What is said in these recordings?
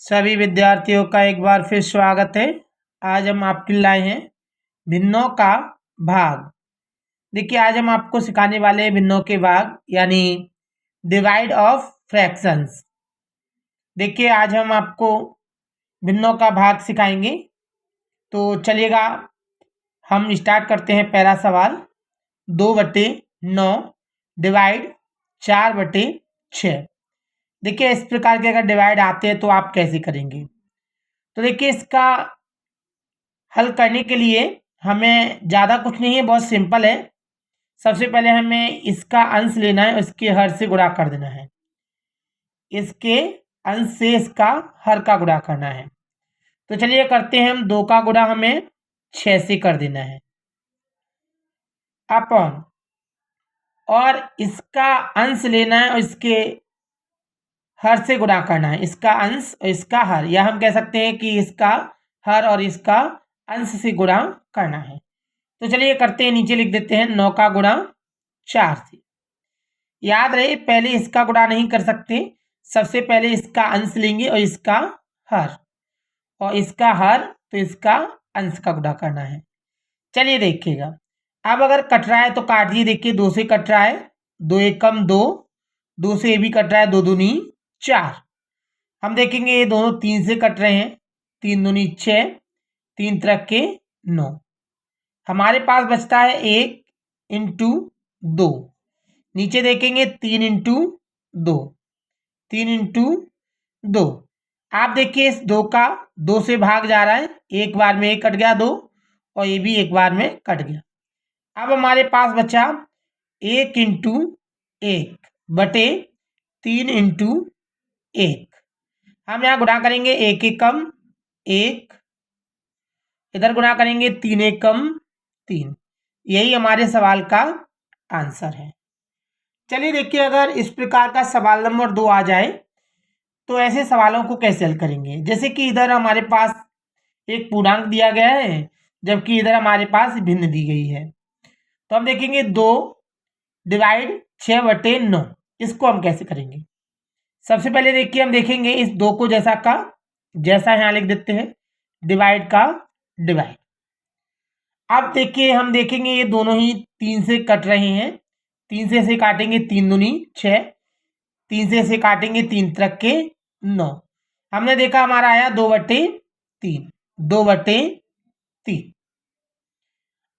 सभी विद्यार्थियों का एक बार फिर स्वागत है। आज हम आपके लिए लाए हैं भिन्नों का भाग। देखिए, आज हम आपको सिखाने वाले हैं भिन्नों के भाग यानी डिवाइड ऑफ फ्रैक्शंस। देखिए, आज हम आपको भिन्नों का भाग सिखाएंगे। तो चलिएगा, हम स्टार्ट करते हैं। पहला सवाल, 2/9 डिवाइड 4/6। देखिए, इस प्रकार के अगर डिवाइड आते हैं तो आप कैसे करेंगे। तो देखिए, इसका हल करने के लिए हमें ज़्यादा कुछ नहीं है, बहुत सिंपल है। सबसे पहले हमें इसका अंश लेना है, इसके हर से गुणा कर देना है। इसके अंश से इसका हर का गुणा करना है। तो चलिए करते हैं हम। 2 का गुणा हमें 6 से कर देना है अपॉन, और इसका अंश लेना है और इसके हर से गुणा करना है। इसका अंश और इसका हर, या हम कह सकते हैं कि इसका हर और इसका अंश से गुणा करना है। तो चलिए करते हैं, नीचे लिख देते हैं 9 का गुणा 4 से। याद रहे, पहले इसका गुणा नहीं कर सकते, सबसे पहले इसका अंश लेंगे और इसका हर, और इसका हर तो इसका अंश का गुणा करना है। चलिए देखिएगा, अब अगर कट रहा है तो काटिए। देखिए, 2 से कट रहा है, 2 एकम 2, 2 से ये भी कट रहा है, 2 दूनी 4। हम देखेंगे ये दोनों 3 से कट रहे हैं, 3 दूनी 6, 3 त्रिक के 9। हमारे पास बचता है 1 इंटू 2। नीचे देखेंगे 3 इंटू 2, 3 इंटू 2। आप देखिए, इस 2 का 2 से भाग जा रहा है, एक बार में एक कट गया 2, और ये भी एक बार में कट गया। अब हमारे पास बचा 1 इंटू 1 बटे 3 इंटू 1। हम यहाँ गुणा करेंगे, 1 एकम 1, इधर गुणा करेंगे 3 एकम 3। यही हमारे सवाल का आंसर है। चलिए देखिए, अगर इस प्रकार का सवाल नंबर 2 आ जाए तो ऐसे सवालों को कैसे हल करेंगे। जैसे कि इधर हमारे पास एक पूर्णांक दिया गया है, जबकि इधर हमारे पास भिन्न दी गई है। तो हम देखेंगे 2 डिवाइड 6/9, इसको हम कैसे करेंगे। सबसे पहले देखिए, हम देखेंगे इस 2 को जैसा का जैसा यहाँ लिख देते हैं, डिवाइड का डिवाइड। अब देखिए, हम देखेंगे ये दोनों ही 3 से कट रहे हैं, 3 से काटेंगे 3 दूनी 6, 3 से काटेंगे 3 त्रिक के 9। हमने देखा हमारा आया 2/3, 2/3।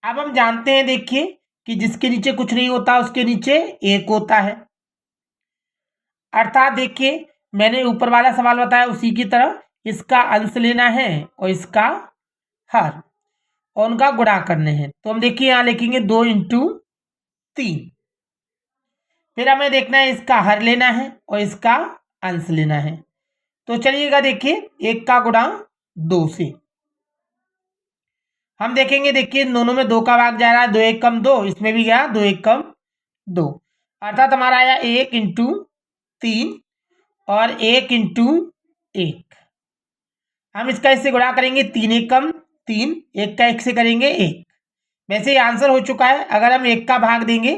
अब हम जानते हैं, देखिए कि जिसके नीचे कुछ नहीं होता उसके नीचे 1 होता है। अर्थात देखिए, मैंने ऊपर वाला सवाल बताया उसी की तरह इसका अंश लेना है और इसका हर, और उनका गुणा करने हैं। तो हम देखिए यहाँ लिखेंगे 2 इंटू 3। फिर हमें देखना है इसका हर लेना है और इसका अंश लेना है। तो चलिएगा, देखिए 1 का गुणा 2 से हम देखेंगे। देखिए, दोनों में 2 का भाग जा रहा है, 2 एकम 2, इसमें भी गया 2 एकम 2। अर्थात हमारा आया 1 इंटू 3 और 1 इंटू 1। हम इसका इससे गुणा करेंगे, 3 एकम 3, 1 का 1 से करेंगे 1। वैसे ये आंसर हो चुका है। अगर हम 1 का भाग देंगे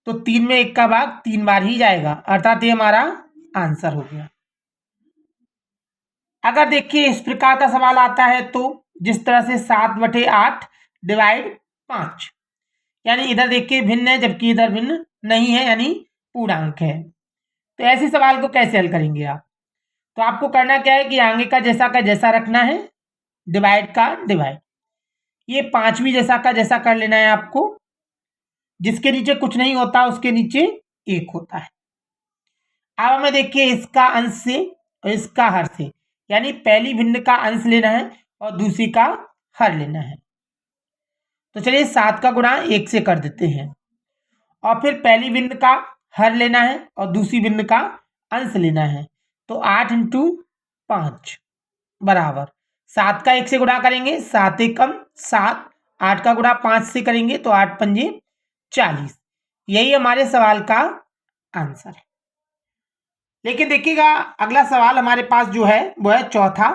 तो 3 में 1 का भाग 3 बार ही जाएगा, अर्थात ये हमारा आंसर हो गया। अगर देखिए इस प्रकार का सवाल आता है तो जिस तरह से 7/8 डिवाइड 5, यानी इधर देखिए भिन्न है जबकि इधर भिन्न नहीं है, यानी पूर्णांक है। तो ऐसे सवाल को कैसे हल करेंगे आप। तो आपको करना क्या है कि आगे का जैसा रखना है, डिवाइड का डिवाइड। ये 5 भी जैसा का जैसा कर लेना है आपको। जिसके नीचे कुछ नहीं होता उसके नीचे 1 होता है। अब हमें देखिए इसका अंश से और इसका हर से, यानी पहली भिन्न का अंश लेना है और दूसरी का हर लेना है। तो चलिए 7 का गुणा 1 से कर देते हैं, और फिर पहली भिन्न का हर लेना है और दूसरी भिन्न का अंश लेना है। तो 8 इंटू 5 बराबर 7 का 1 से गुणा करेंगे, 7 एकम 7, 8 का गुणा 5 से करेंगे तो 8 पंजे 40। यही हमारे सवाल का आंसर है। लेकिन देखिएगा, अगला सवाल हमारे पास जो है वो है चौथा,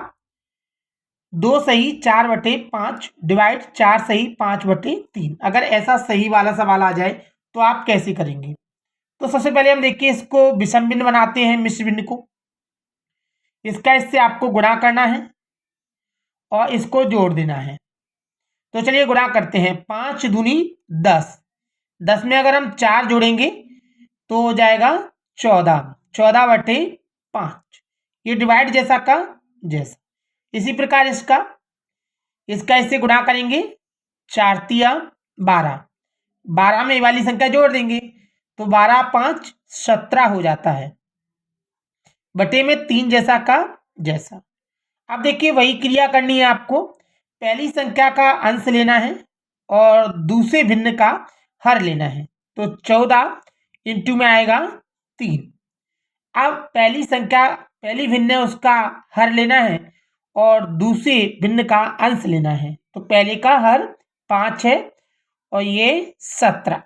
2 सही 4/5 डिवाइड 4 सही 5/3। अगर ऐसा सही वाला सवाल आ जाए तो आप कैसे करेंगे। तो सबसे पहले हम देखिए इसको विषम भिन्न बनाते हैं, मिश्र भिन्न को। इसका इससे आपको गुणा करना है और इसको जोड़ देना है। तो चलिए गुणा करते हैं। 5 दूनी 10, 10 में अगर हम 4 जोड़ेंगे तो हो जाएगा 14, 14/5। ये डिवाइड जैसा का जैसा। इसी प्रकार इसका इससे गुणा करेंगे, 4 तिया 12, 12 में ये वाली संख्या जोड़ देंगे तो 12×5 17 हो जाता है, बटे में 3 जैसा का जैसा। अब देखिए वही क्रिया करनी है आपको। पहली संख्या का अंश लेना है और दूसरे भिन्न का हर लेना है। तो 14 इंटू में आएगा 3। अब पहली भिन्न है उसका हर लेना है और दूसरे भिन्न का अंश लेना है। तो पहले का हर 5 है और ये 17।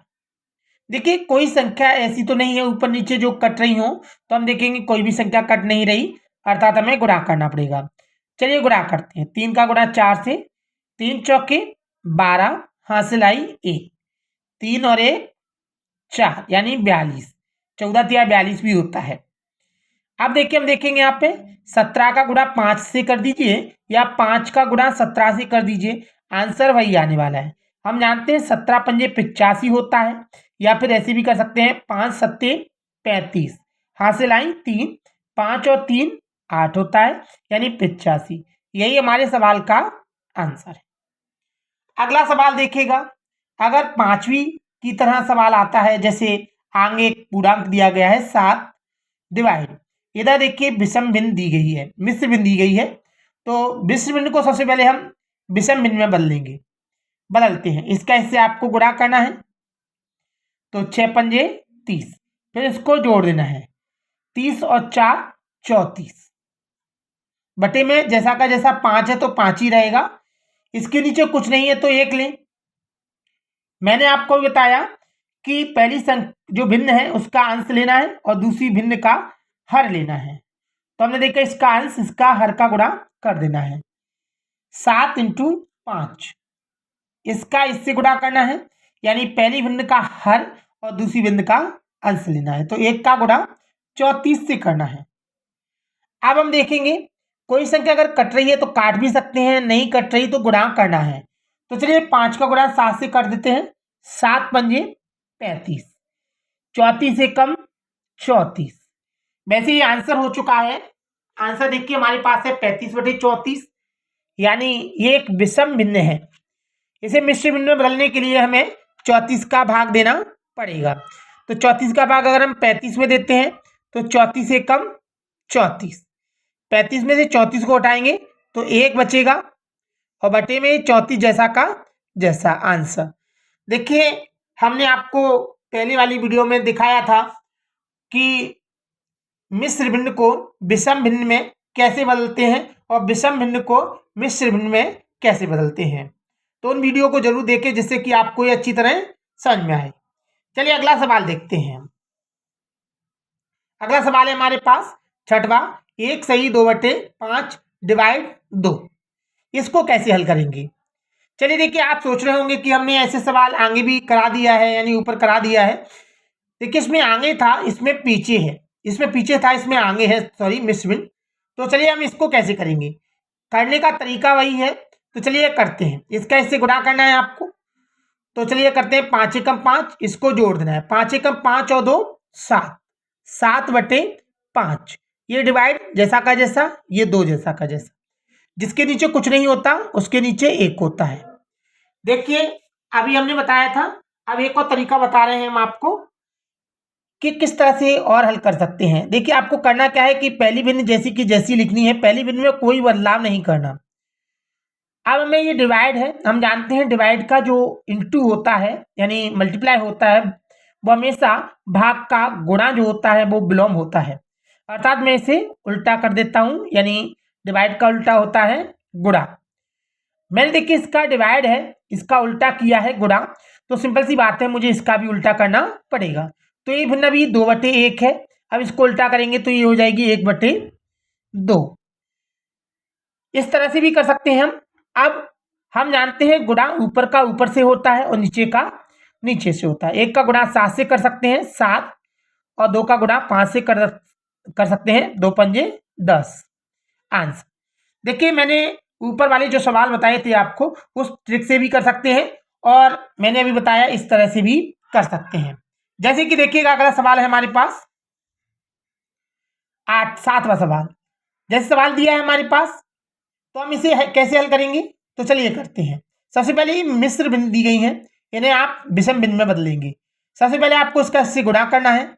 देखिए कोई संख्या ऐसी तो नहीं है ऊपर नीचे जो कट रही हो, तो हम देखेंगे कोई भी संख्या कट नहीं रही, अर्थात हमें गुणा करना पड़ेगा। चलिए गुणा करते हैं। 3 का गुणा 4 से, 3 चौके 12, हासिल आई 1, 3 और 1 4 यानी 42, 14 तिया 42 भी होता है। अब देखिए हम देखेंगे यहाँ पे 17 का गुणा 5 से कर दीजिए या 5 का गुणा 17 से कर दीजिए, आंसर वही आने वाला है। हम जानते हैं 17 पंजे 85 होता है, या फिर ऐसे भी कर सकते हैं 5 सत्ते 35, हासिल आई 3, 5 और 3 8 होता है यानी 85। यही हमारे सवाल का आंसर है। अगला सवाल देखिएगा। अगर पांचवी की तरह सवाल आता है, जैसे आगे एक पूर्णांक दिया गया है 7 डिवाइड, इधर देखिए विषम भिन्न दी गई है, मिश्र भिन्न दी गई है। तो मिश्र भिन्न को सबसे पहले हम विषम भिन्न में बदलते हैं। इसका इससे आपको गुणा करना है। तो 6 पंजे 30, फिर इसको जोड़ देना है, 30 और 4 34, बटे में जैसा का जैसा 5 है तो 5 ही रहेगा। इसके नीचे कुछ नहीं है तो 1 लें। मैंने आपको बताया कि पहली जो भिन्न है उसका अंश लेना है और दूसरी भिन्न का हर लेना है। तो हमने देखा इसका अंश इसका हर का गुणा कर देना है। 7 इंटू 5, इसका इससे गुणा करना है, यानी पहली भिन्न का हर और दूसरी भिन्न का अंश लेना है। तो 1 का गुणा 34 से करना है। अब हम देखेंगे कोई संख्या अगर कट रही है तो काट भी सकते हैं, नहीं कट रही तो गुणा करना है। तो चलिए 5 का गुणा 7 से कर देते हैं। 7 पंजे 35, 34 से कम 34। वैसे ये आंसर हो चुका है। आंसर देखिए हमारे पास है 35/34, यानी ये एक विषम भिन्न है। इसे मिश्र भिन्न में बदलने के लिए हमें 34 का भाग देना पड़ेगा। तो 34 का भाग अगर हम 35 में देते हैं तो 34 से कम 34, 35 में से 34 को हटाएंगे तो 1 बचेगा और बटे में 34 जैसा का जैसा आंसर। देखिए हमने आपको पहले वाली वीडियो में दिखाया था कि मिश्र भिन्न को विषम भिन्न में कैसे बदलते हैं और विषम भिन्न को मिश्र भिन्न में कैसे बदलते हैं। तो उन वीडियो को जरूर देखें जिससे कि आपको ये अच्छी तरह समझ में आए। चलिए अगला सवाल देखते हैं। अगला सवाल है हमारे पास छठवां, 1 सही 2/5 डिवाइड 2। इसको कैसे हल करेंगे? चलिए देखिए आप सोच रहे होंगे कि हमने ऐसे सवाल आगे भी करा दिया है, यानी ऊपर करा दिया है। देखिए इसमें आगे था, इसमें पीछे है, इसमें पीछे था, इसमें आगे है, सॉरी मिश्र भिन्न। तो चलिए हम इसको कैसे करेंगे, करने का तरीका वही है। तो चलिए करते हैं। इसका इससे गुणा करना है आपको। तो चलिए करते हैं। 5 एकम 5, इसको जोड़ देना है। 5 एकम 5 और 2 7, 7/5। ये डिवाइड जैसा का जैसा, ये 2 जैसा का जैसा। जिसके नीचे कुछ नहीं होता उसके नीचे 1 होता है। देखिए अभी हमने बताया था, अब एक और तरीका बता रहे हैं हम आपको कि किस तरह से और हल कर सकते हैं। देखिए आपको करना क्या है कि पहली भिन्न जैसी की जैसी लिखनी है, पहली भिन्न में कोई बदलाव नहीं करना। अब हमें ये डिवाइड है, हम जानते हैं डिवाइड का जो इंटू होता है यानी मल्टीप्लाई होता है, वो हमेशा भाग का गुणा जो होता है वो विलोम होता है। अर्थात मैं इसे उल्टा कर देता हूं, यानी डिवाइड का उल्टा होता है गुणा। मैंने देखिए इसका डिवाइड है, इसका उल्टा किया है गुणा, तो सिंपल सी बात है मुझे इसका भी उल्टा करना पड़ेगा। तो ये भिन्न भी 2/1 है। अब इसको उल्टा करेंगे तो ये हो जाएगी 1/2। इस तरह से भी कर सकते हैं हम। अब हम जानते हैं गुणा ऊपर का ऊपर से होता है और नीचे का नीचे से होता है। 1 का गुणा 7 से कर सकते हैं 7, और 2 का गुणा 5 से कर सकते हैं 2 पंजे 10। आंसर। देखिए मैंने ऊपर वाले जो सवाल बताए थे आपको उस ट्रिक से भी कर सकते हैं और मैंने अभी बताया इस तरह से भी कर सकते हैं। जैसे कि देखिएगा अगला सवाल है हमारे पास 7वां सवाल। जैसे सवाल दिया है हमारे पास तो हम इसे कैसे हल करेंगे, तो चलिए करते हैं। सबसे पहले मिश्र बिंदु दी गई हैं, इन्हें आप विषम बिंदु में बदलेंगे। सबसे पहले आपको इसका इससे गुणा करना है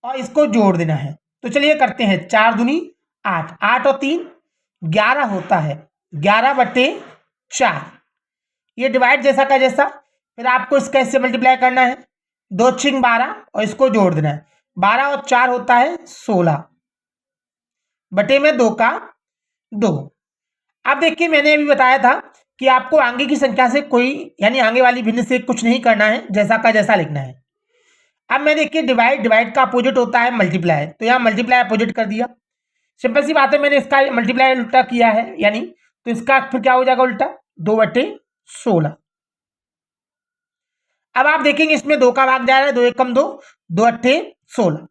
और इसको जोड़ देना है। तो चलिए करते हैं। 4 दूनी 8, 8 और 3 11 होता है, 11/4। ये डिवाइड जैसा का जैसा। फिर आपको इसका इससे मल्टीप्लाई करना है, 2 6 12 और इसको जोड़ देना है। 12 और 4 होता है 16 बटे में 2 का 2। अब देखिए मैंने अभी बताया था कि आपको आगे की संख्या से कोई यानी आगे वाली भिन्न से कुछ नहीं करना है, जैसा का जैसा लिखना है। अब मैं देखिए डिवाइड का अपोजिट होता है मल्टीप्लाई, तो यहाँ मल्टीप्लाई अपोजिट कर दिया। सिंपल सी बात है, मैंने इसका मल्टीप्लाई उल्टा किया है यानी, तो इसका फिर क्या हो जाएगा उल्टा 2/16। अब आप देखेंगे इसमें 2 का भाग जा रहा है, 2 1 कम 2, 2 8 16।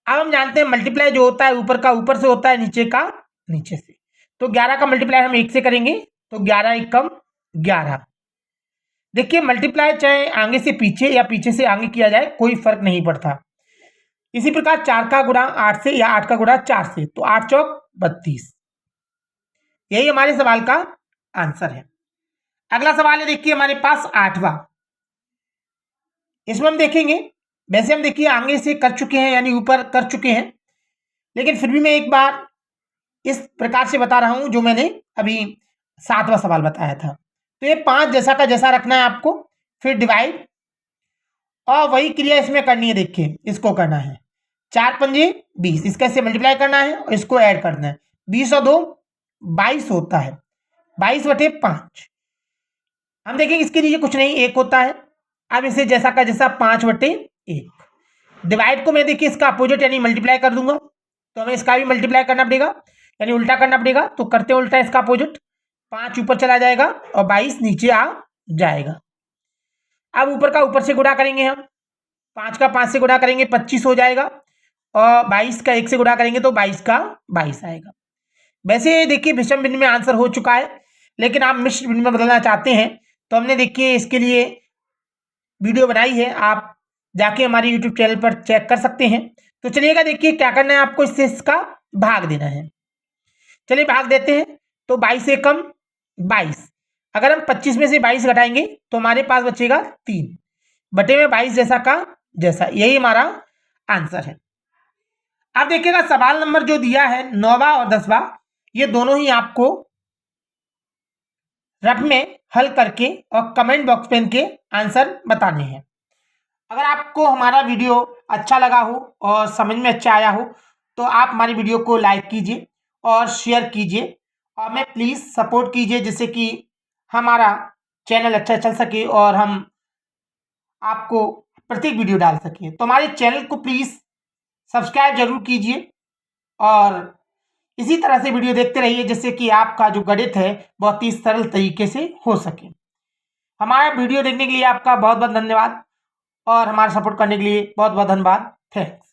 अब हम जानते हैं मल्टीप्लाई जो होता है ऊपर का ऊपर से होता है, नीचे का नीचे से। तो 11 का मल्टीप्लाई हम 1 से करेंगे, तो 11 1 कम 11। देखिए मल्टीप्लाई चाहे आगे से पीछे या पीछे से आगे किया जाए कोई फर्क नहीं पड़ता। इसी प्रकार 4 का गुणा 8 से या 8 का गुणा 4 से, तो 8 चौक 32। यही हमारे सवाल का आंसर है। अगला सवाल है देखिए हमारे पास 8वां। इसमें हम देखेंगे, वैसे हम देखिए आगे से कर चुके हैं यानी ऊपर कर चुके हैं, लेकिन फिर भी मैं एक बार इस प्रकार से बता रहा हूं जो मैंने अभी 7वां सवाल बताया था। तो ये 5 जैसा का जैसा रखना है आपको, फिर डिवाइड और वही क्रिया इसमें करनी है। देखिए इसको करना है 4 पंजे 20, इसका इससे मल्टीप्लाई करना है और इसको ऐड करना है। 20 और 2 22 होता है, 22/5। हम देखेंगे इसके नीचे कुछ नहीं, 1 होता है। अब इसे जैसा का जैसा 5/1। डिवाइड को मैं देखिए इसका अपोजिट यानी मल्टीप्लाई कर दूंगा, तो हमें इसका भी मल्टीप्लाई करना पड़ेगा यानी उल्टा करना पड़ेगा। तो करते हैं उल्टा इसका अपोजिट, 5 ऊपर चला जाएगा और 22 नीचे आ जाएगा। अब ऊपर का ऊपर से गुणा करेंगे हम, 5 का 5 से गुणा करेंगे 25 हो जाएगा और 22 का 1 से गुणा करेंगे तो 22 का 22 आएगा। वैसे देखिए विषम बिंदु में आंसर हो चुका है, लेकिन आप मिश्र बिंदु में बदलना चाहते हैं तो हमने देखिए इसके लिए वीडियो बनाई है, आप जाके हमारे यूट्यूब चैनल पर चेक कर सकते हैं। तो चलिएगा देखिए क्या करना है आपको, इससे इसका भाग देना है। चलिए भाग देते हैं। तो 22 से कम 22, अगर हम 25 में से 22 घटाएंगे तो हमारे पास बचेगा 3 बटे में 22 जैसा का जैसा। यही हमारा आंसर है। अब देखिएगा सवाल नंबर जो दिया है 9वां और 10वां, ये दोनों ही आपको रफ में हल करके और कमेंट बॉक्स में इनके आंसर बताने हैं। अगर आपको हमारा वीडियो अच्छा लगा हो और समझ में अच्छा आया हो तो आप हमारी वीडियो को लाइक कीजिए और शेयर कीजिए और हमें प्लीज़ सपोर्ट कीजिए, जिससे कि हमारा चैनल अच्छा चल सके और हम आपको प्रत्येक वीडियो डाल सकें। तो हमारे चैनल को प्लीज़ सब्सक्राइब जरूर कीजिए और इसी तरह से वीडियो देखते रहिए, जिससे कि आपका जो गणित है बहुत ही सरल तरीके से हो सके। हमारा वीडियो देखने के लिए आपका बहुत बहुत धन्यवाद और हमारा सपोर्ट करने के लिए बहुत बहुत धन्यवाद। थैंक्स।